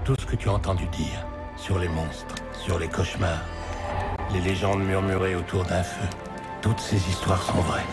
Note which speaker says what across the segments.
Speaker 1: Tout ce que tu as entendu dire sur les monstres, sur les cauchemars, les légendes murmurées autour d'un feu, toutes ces histoires sont vraies.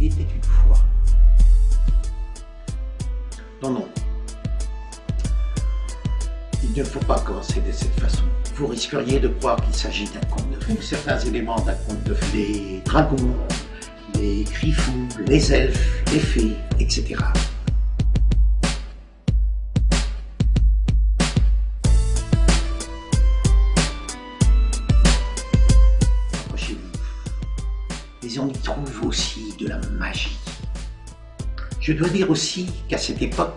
Speaker 2: Il était une fois. Non. Il ne faut pas commencer de cette façon. Vous risqueriez de croire qu'il s'agit d'un conte de fées. Certains éléments d'un conte de fées. Les dragons, les griffons, les elfes, les fées, etc. Mais on y trouve aussi de la magie. Je dois dire aussi qu'à cette époque,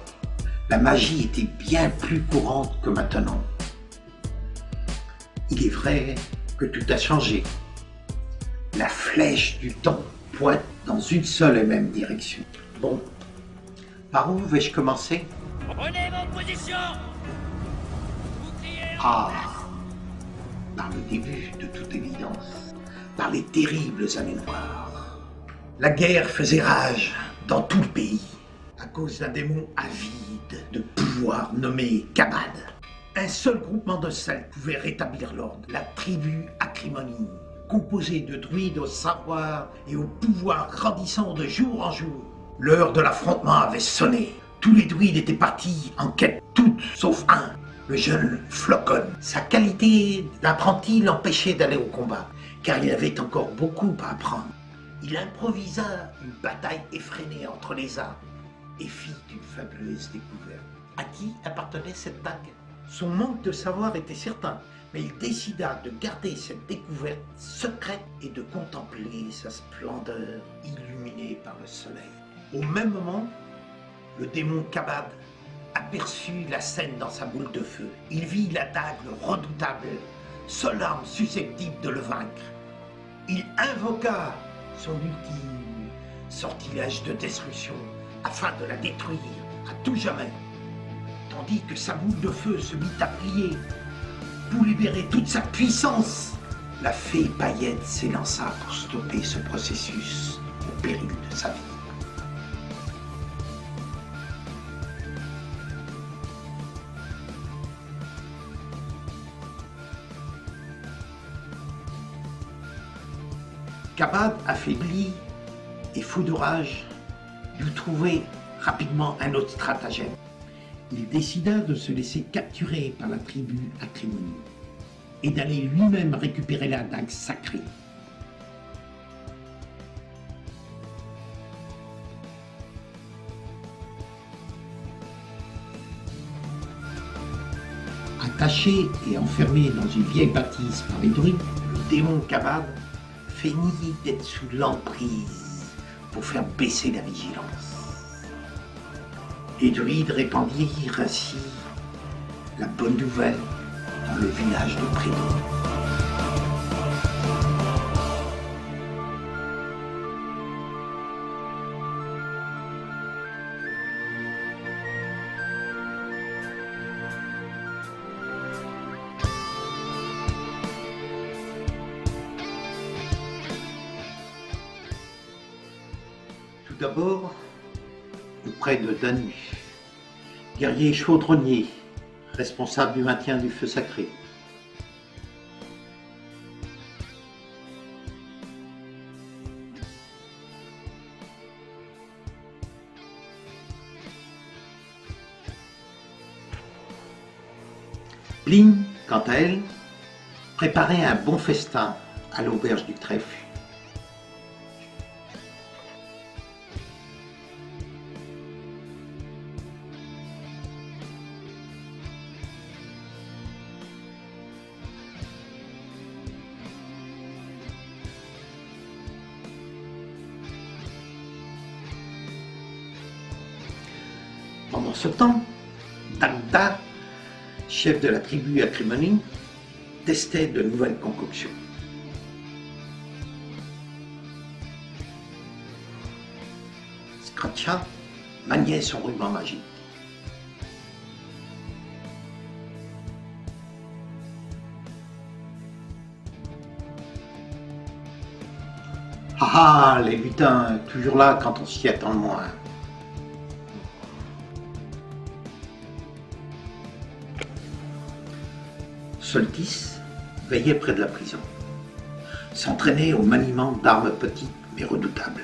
Speaker 2: la magie était bien plus courante que maintenant. Il est vrai que tout a changé. La flèche du temps pointe dans une seule et même direction. Bon, par où vais-je commencer?
Speaker 3: Prenez vos positions!
Speaker 2: Ah, par le début de toute évidence, par les terribles années noires. La guerre faisait rage dans tout le pays, à cause d'un démon avide de pouvoir nommé Kabad. Un seul groupement de Celtes pouvait rétablir l'ordre, la tribu Acrimonie, composée de druides au savoir et au pouvoir grandissant de jour en jour. L'heure de l'affrontement avait sonné. Tous les druides étaient partis en quête, toutes sauf un, le jeune Flocon. Sa qualité d'apprenti l'empêchait d'aller au combat, car il avait encore beaucoup à apprendre. Il improvisa une bataille effrénée entre les arbres et fit une fabuleuse découverte. À qui appartenait cette dague? Son manque de savoir était certain, mais il décida de garder cette découverte secrète et de contempler sa splendeur illuminée par le soleil. Au même moment, le démon Kabad aperçut la scène dans sa boule de feu. Il vit la dague redoutable, seule arme susceptible de le vaincre. Il invoqua son ultime sortilège de destruction afin de la détruire à tout jamais, tandis que sa boule de feu se mit à plier pour libérer toute sa puissance. La fée paillette s'élança pour stopper ce processus au péril de sa vie. Kabad, affaibli et fou de rage, dut trouver rapidement un autre stratagème. Il décida de se laisser capturer par la tribu Acrimonie et d'aller lui-même récupérer la dague sacrée. Attaché et enfermé dans une vieille bâtisse par les druides, le démon Kabad feignit d'être sous l'emprise pour faire baisser la vigilance. Les druides répandirent ainsi la bonne nouvelle dans le village de Prédon. Tout d'abord, auprès de Danu, guerrier chaudronnier, responsable du maintien du feu sacré. Pline, quant à elle, préparait un bon festin à l'auberge du trèfle. Pendant ce temps, Dagda, chef de la tribu Acrimonie, testait de nouvelles concoctions. Kratia maniait son ruban magique. Ah ah, les lutins, toujours là quand on s'y attend le moins. Soltis veillait près de la prison, s'entraînait au maniement d'armes petites mais redoutables.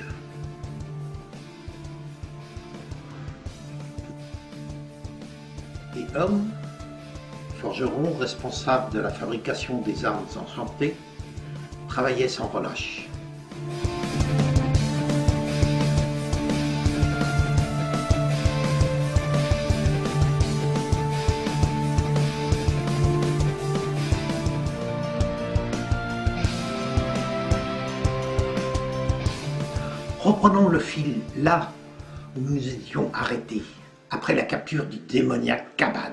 Speaker 2: Et Homme, forgeron responsable de la fabrication des armes enchantées, travaillait sans relâche. Reprenons le fil là où nous nous étions arrêtés, après la capture du démoniaque Kabad.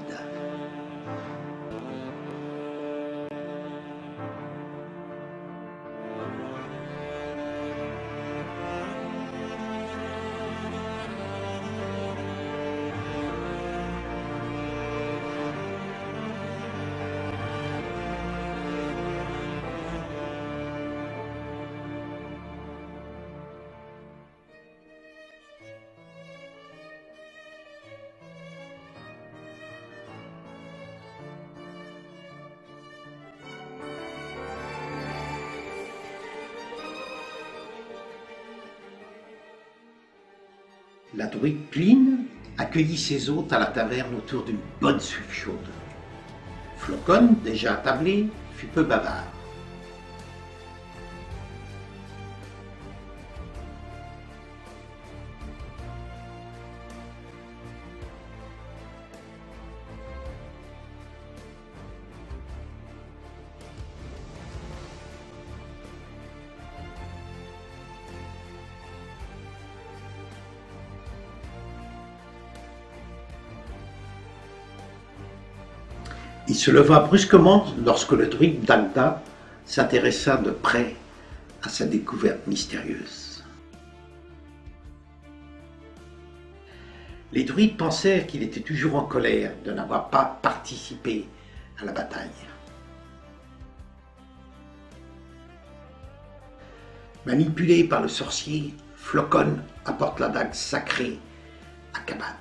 Speaker 2: La druide Pline accueillit ses hôtes à la taverne autour d'une bonne suif chaude. Flocon, déjà attablé, fut peu bavard. Il se leva brusquement lorsque le druide Dagda s'intéressa de près à sa découverte mystérieuse. Les druides pensèrent qu'il était toujours en colère de n'avoir pas participé à la bataille. Manipulé par le sorcier, Flocon apporte la dague sacrée à Kabad.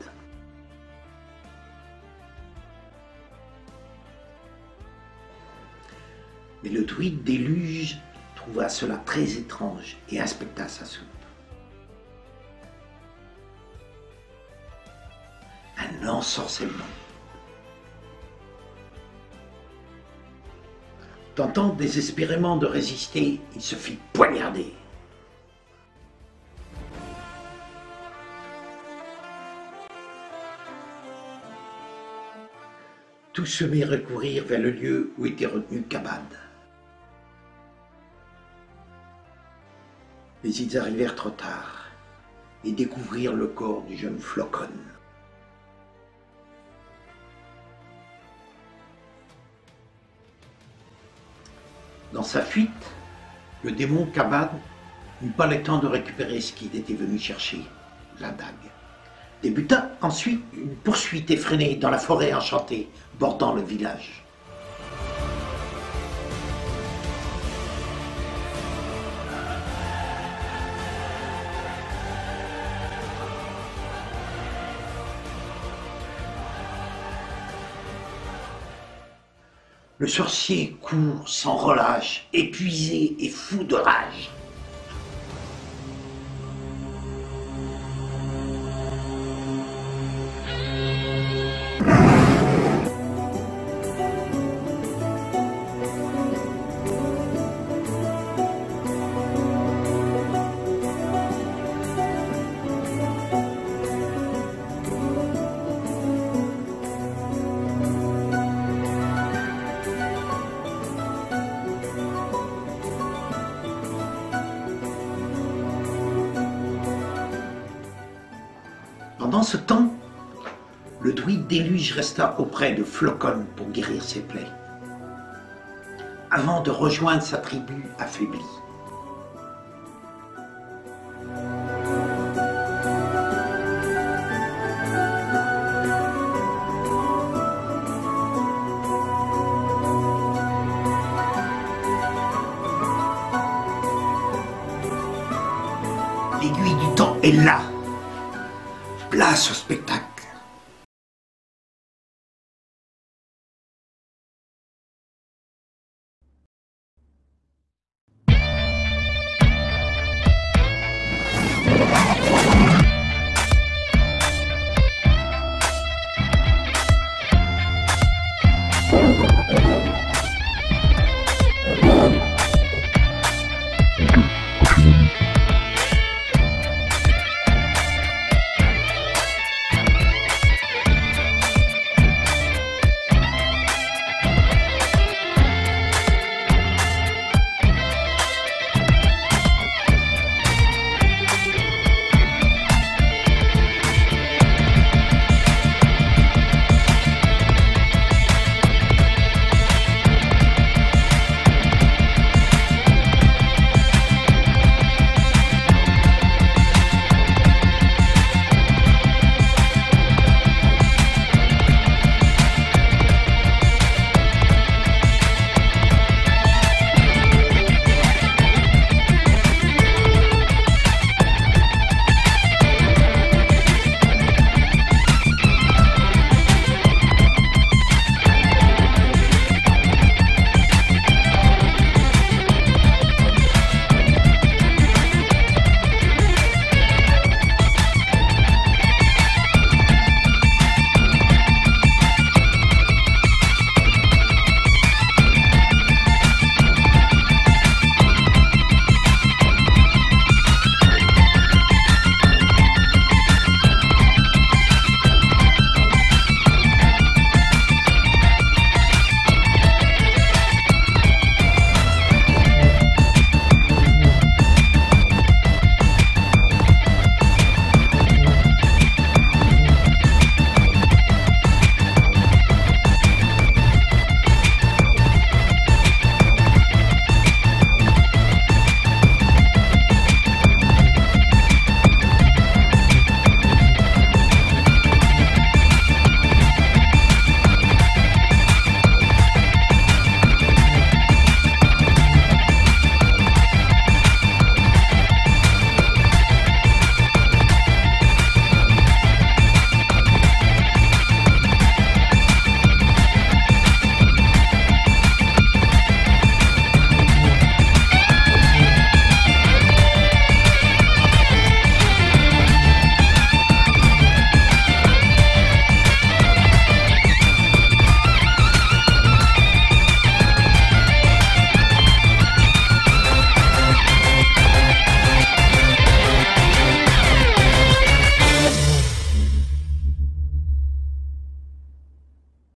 Speaker 2: Mais le druide déluge trouva cela très étrange et inspecta sa soupe. Un ensorcellement. Tentant désespérément de résister, il se fit poignarder. Tous se mirent à courir vers le lieu où était retenu Kabad. Mais ils arrivèrent trop tard et découvrirent le corps du jeune Flocon. Dans sa fuite, le démon Kabad n'eut pas le temps de récupérer ce qu'il était venu chercher, la dague. Débuta ensuite une poursuite effrénée dans la forêt enchantée bordant le village. Le sorcier court sans relâche, épuisé et fou de rage. Pendant ce temps, le druide Déluge resta auprès de Flocon pour guérir ses plaies, avant de rejoindre sa tribu affaiblie. Et là, place au spectacle.